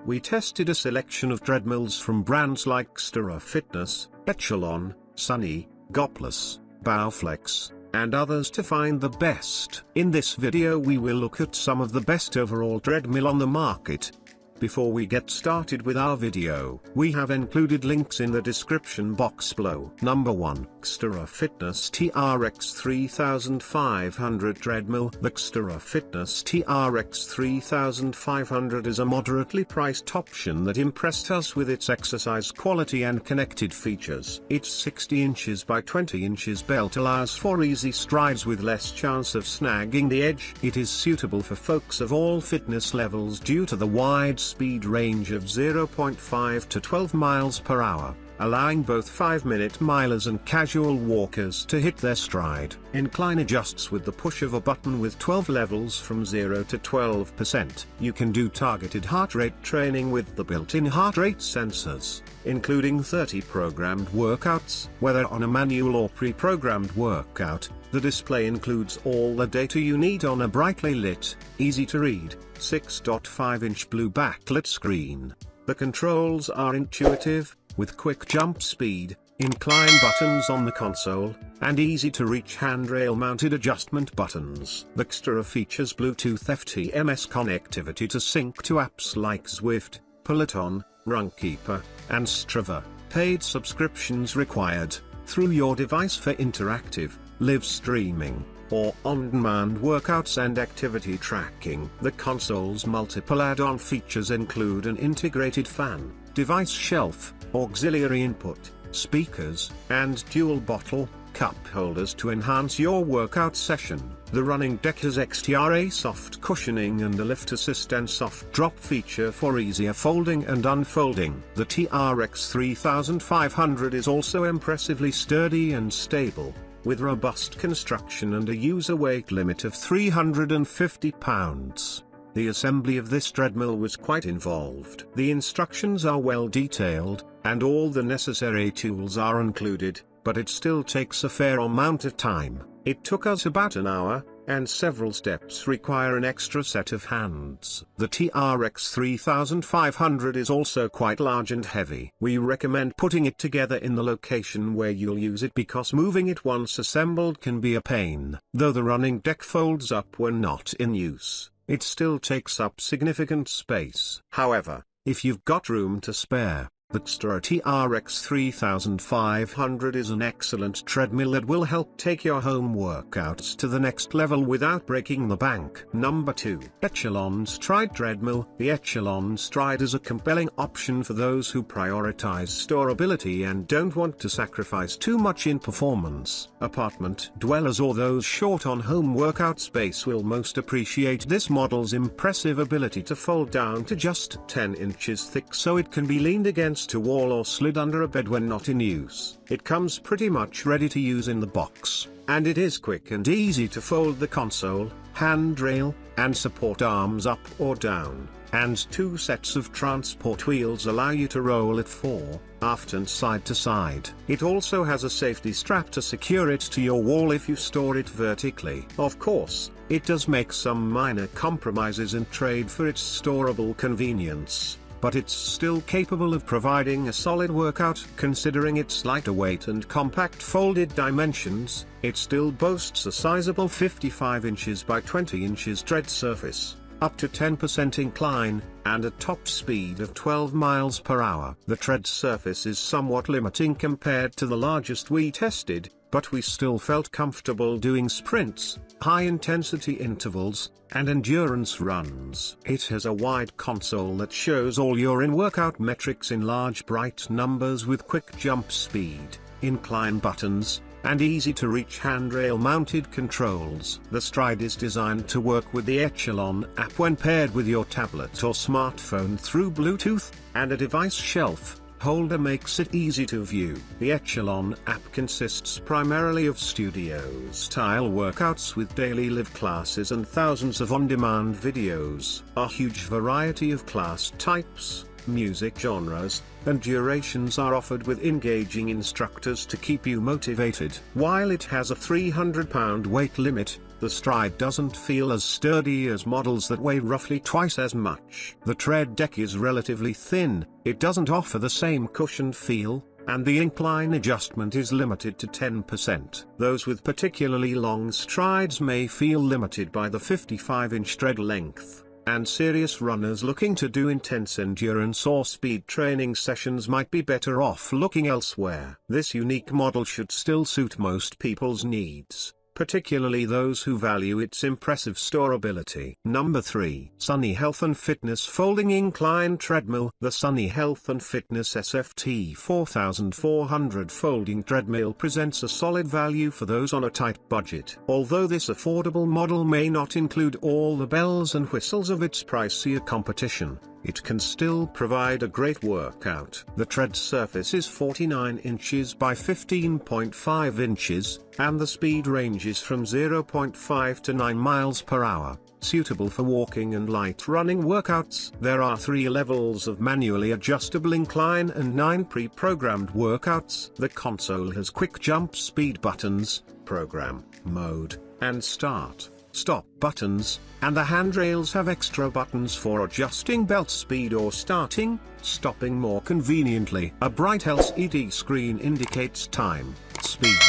we tested a selection of treadmills from brands like XTerra Fitness, Echelon, Sunny, Goplus, Bowflex, and others to find the best. In this video we will look at some of the best overall treadmill on the market. Before we get started with our video, we have included links in the description box below. Number 1. XTerra Fitness TRX 3500 Treadmill. The XTerra Fitness TRX 3500 is a moderately priced option that impressed us with its exercise quality and connected features. Its 60 inches by 20 inches belt allows for easy strides with less chance of snagging the edge. It is suitable for folks of all fitness levels due to the wide speed range of 0.5 to 12 miles per hour, allowing both 5-minute milers and casual walkers to hit their stride. Incline adjusts with the push of a button with 12 levels from 0 to 12%. You can do targeted heart rate training with the built-in heart rate sensors, including 30 programmed workouts. Whether on a manual or pre-programmed workout, the display includes all the data you need on a brightly lit, easy-to-read, 6.5-inch blue backlit screen. The controls are intuitive, with quick jump speed, incline buttons on the console, and easy-to-reach handrail-mounted adjustment buttons. The XTerra features Bluetooth FTMS connectivity to sync to apps like Zwift, Peloton, Runkeeper, and Strava. Paid subscriptions required, through your device for interactive, live streaming, or on-demand workouts and activity tracking. The console's multiple add-on features include an integrated fan, device shelf, auxiliary input, speakers, and dual bottle cup holders to enhance your workout session. The running deck has XTerra soft cushioning and a lift assist and soft drop feature for easier folding and unfolding. The TRX 3500 is also impressively sturdy and stable, with robust construction and a user weight limit of 350 pounds. The assembly of this treadmill was quite involved. The instructions are well detailed, and all the necessary tools are included, but it still takes a fair amount of time. It took us about an hour, and several steps require an extra set of hands. The TRX 3500 is also quite large and heavy. We recommend putting it together in the location where you'll use it because moving it once assembled can be a pain. Though the running deck folds up when not in use, it still takes up significant space. However, if you've got room to spare, the XTerra TRX 3500 is an excellent treadmill that will help take your home workouts to the next level without breaking the bank. Number 2. Echelon Stride Treadmill. The Echelon Stride is a compelling option for those who prioritize storability and don't want to sacrifice too much in performance. Apartment dwellers or those short on home workout space will most appreciate this model's impressive ability to fold down to just 10 inches thick so it can be leaned against a wall or slid under a bed when not in use. It comes pretty much ready to use in the box, and it is quick and easy to fold the console, handrail, and support arms up or down, and 2 sets of transport wheels allow you to roll it fore, aft and side to side. It also has a safety strap to secure it to your wall if you store it vertically. Of course, it does make some minor compromises in trade for its storable convenience, but it's still capable of providing a solid workout. Considering its lighter weight and compact folded dimensions, it still boasts a sizable 55 inches by 20 inches tread surface, up to 10% incline, and a top speed of 12 miles per hour. The tread surface is somewhat limiting compared to the largest we tested, but we still felt comfortable doing sprints, high-intensity intervals, and endurance runs. It has a wide console that shows all your in-workout metrics in large bright numbers with quick jump speed, incline buttons, and easy-to-reach handrail-mounted controls. The Stride is designed to work with the Echelon app when paired with your tablet or smartphone through Bluetooth, and a device shelf holder makes it easy to view. The Echelon app consists primarily of studio-style workouts with daily live classes and thousands of on-demand videos. A huge variety of class types, music genres, and durations are offered with engaging instructors to keep you motivated. While it has a 300-pound weight limit, the stride doesn't feel as sturdy as models that weigh roughly twice as much. The tread deck is relatively thin, it doesn't offer the same cushioned feel, and the incline adjustment is limited to 10%. Those with particularly long strides may feel limited by the 55-inch tread length, and serious runners looking to do intense endurance or speed training sessions might be better off looking elsewhere. This unique model should still suit most people's needs, particularly those who value its impressive storability. Number 3. Sunny Health and Fitness Folding Incline Treadmill. The Sunny Health and Fitness SFT 4400 Folding Treadmill presents a solid value for those on a tight budget. Although this affordable model may not include all the bells and whistles of its pricier competition, it can still provide a great workout. The tread surface is 49 inches by 15.5 inches, and the speed ranges from 0.5 to 9 miles per hour, suitable for walking and light running workouts. There are 3 levels of manually adjustable incline and 9 pre-programmed workouts. The console has quick jump speed buttons, program, mode, and start, stop buttons, and the handrails have extra buttons for adjusting belt speed or starting, stopping more conveniently. A bright LCD screen indicates time, speed,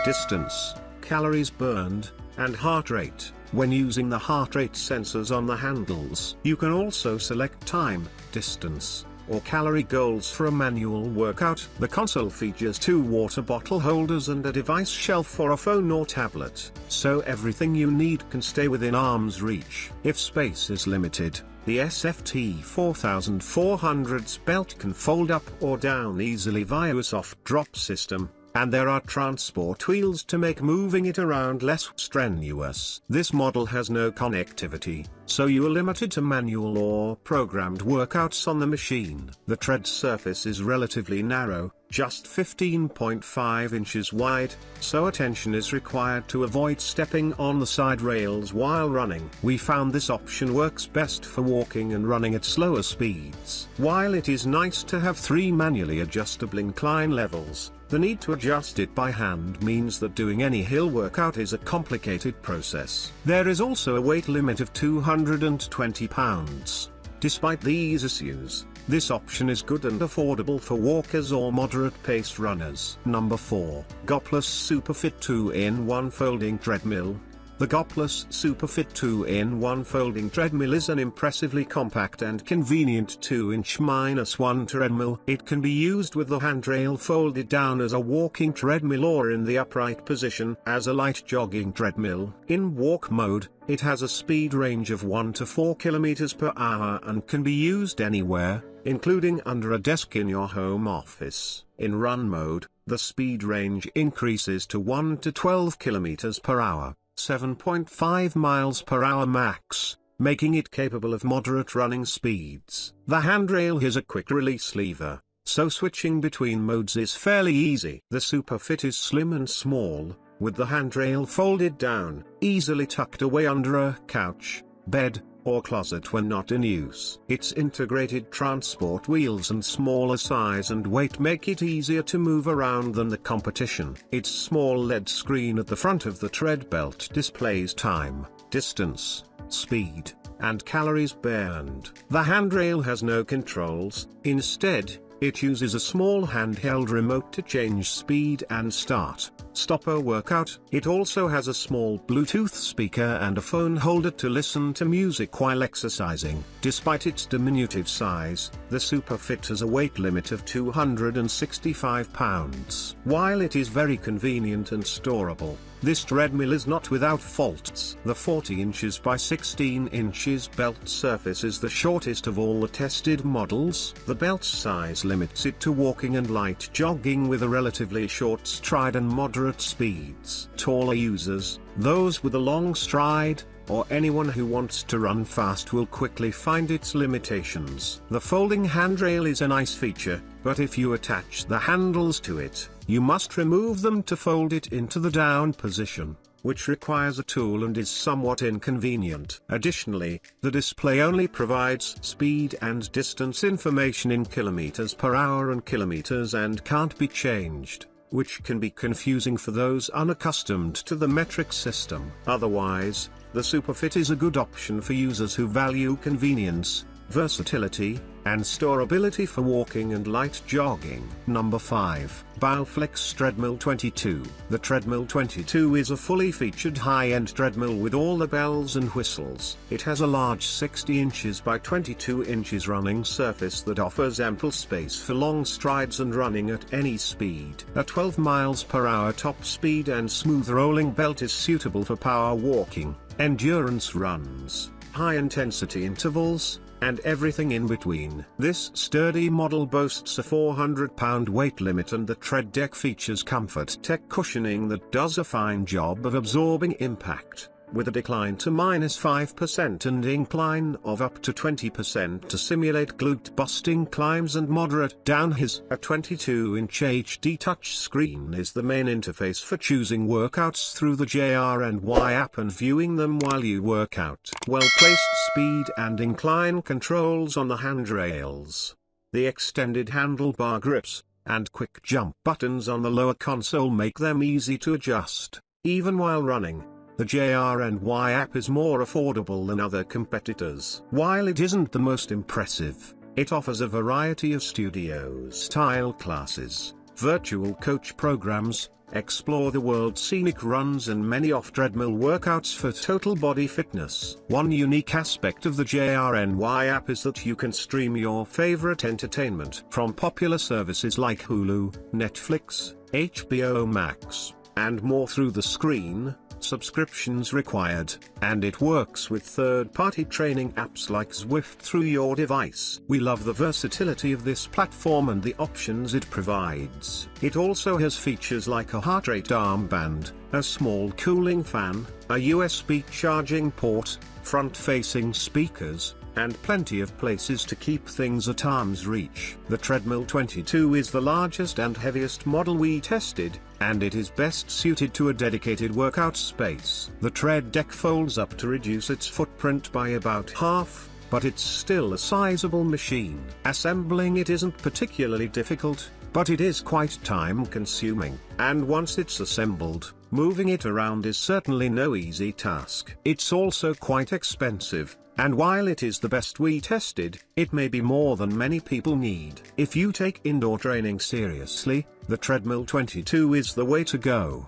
distance, calories burned, and heart rate. When using the heart rate sensors on the handles, you can also select time, distance, or calorie goals for a manual workout. The console features 2 water bottle holders and a device shelf for a phone or tablet, so everything you need can stay within arm's reach. If space is limited, the SFT 4400's belt can fold up or down easily via a soft drop system, and there are transport wheels to make moving it around less strenuous. This model has no connectivity, so you are limited to manual or programmed workouts on the machine. The tread surface is relatively narrow, just 15.5 inches wide, so attention is required to avoid stepping on the side rails while running. We found this option works best for walking and running at slower speeds. While it is nice to have 3 manually adjustable incline levels, the need to adjust it by hand means that doing any hill workout is a complicated process. There is also a weight limit of 220 pounds. Despite these issues, this option is good and affordable for walkers or moderate-paced runners. Number 4. Goplus SuperFit 2-in-1 Folding Treadmill. The Goplus SuperFit 2-in-1 Folding Treadmill is an impressively compact and convenient 2-inch-1 treadmill. It can be used with the handrail folded down as a walking treadmill or in the upright position as a light jogging treadmill. In walk mode, it has a speed range of 1 to 4 km per hour and can be used anywhere, including under a desk in your home office. In run mode, the speed range increases to 1 to 12 km per hour. 7.5 miles per hour max, making it capable of moderate running speeds. The handrail has a quick release lever, so switching between modes is fairly easy. The SuperFit is slim and small, with the handrail folded down, easily tucked away under a couch, bed, or closet when not in use. Its integrated transport wheels and smaller size and weight make it easier to move around than the competition. Its small LED screen at the front of the tread belt displays time, distance, speed, and calories burned. The handrail has no controls. Instead, it uses a small handheld remote to change speed and stop a workout. It also has a small Bluetooth speaker and a phone holder to listen to music while exercising. Despite its diminutive size, the SuperFit has a weight limit of 265 pounds. While it is very convenient and storable, this treadmill is not without faults. The 40 inches by 16 inches belt surface is the shortest of all the tested models. The belt size limits it to walking and light jogging with a relatively short stride and moderate speeds. Taller users, those with a long stride, or anyone who wants to run fast will quickly find its limitations. The folding handrail is a nice feature, but if you attach the handles to it, you must remove them to fold it into the down position, which requires a tool and is somewhat inconvenient. Additionally, the display only provides speed and distance information in kilometers per hour and kilometers and can't be changed. which can be confusing for those unaccustomed to the metric system. Otherwise, the SuperFit is a good option for users who value convenience, versatility, and storability for walking and light jogging. Number 5. Bowflex Treadmill 22. The Treadmill 22 is a fully featured high-end treadmill with all the bells and whistles. It has a large 60 inches by 22 inches running surface that offers ample space for long strides and running at any speed. A 12 miles per hour top speed and smooth rolling belt is suitable for power walking, endurance runs, high-intensity intervals, and everything in between. This sturdy model boasts a 400-pound weight limit, and the tread deck features Comfort Tech cushioning that does a fine job of absorbing impact, with a decline to -5% and incline of up to 20% to simulate glute-busting climbs and moderate downhills. A 22-inch HD touchscreen is the main interface for choosing workouts through the JR&Y app and viewing them while you work out. Well-placed speed and incline controls on the handrails, the extended handlebar grips, and quick jump buttons on the lower console make them easy to adjust, even while running. The JR&Y app is more affordable than other competitors. While it isn't the most impressive, it offers a variety of studio-style classes, virtual coach programs, explore the world scenic runs, and many off-treadmill workouts for total body fitness. One unique aspect of the JR&Y app is that you can stream your favorite entertainment from popular services like Hulu, Netflix, HBO Max, and more through the screen. Subscriptions required, and it works with third-party training apps like Zwift through your device. We love the versatility of this platform and the options it provides. It also has features like a heart rate armband, a small cooling fan, a USB charging port, front-facing speakers, and plenty of places to keep things at arm's reach. The Treadmill 22 is the largest and heaviest model we tested, and it is best suited to a dedicated workout space. The tread deck folds up to reduce its footprint by about half, but it's still a sizable machine. Assembling it isn't particularly difficult, but it is quite time-consuming, and once it's assembled, moving it around is certainly no easy task. It's also quite expensive, and while it is the best we tested, it may be more than many people need. If you take indoor training seriously, the Treadmill 22 is the way to go.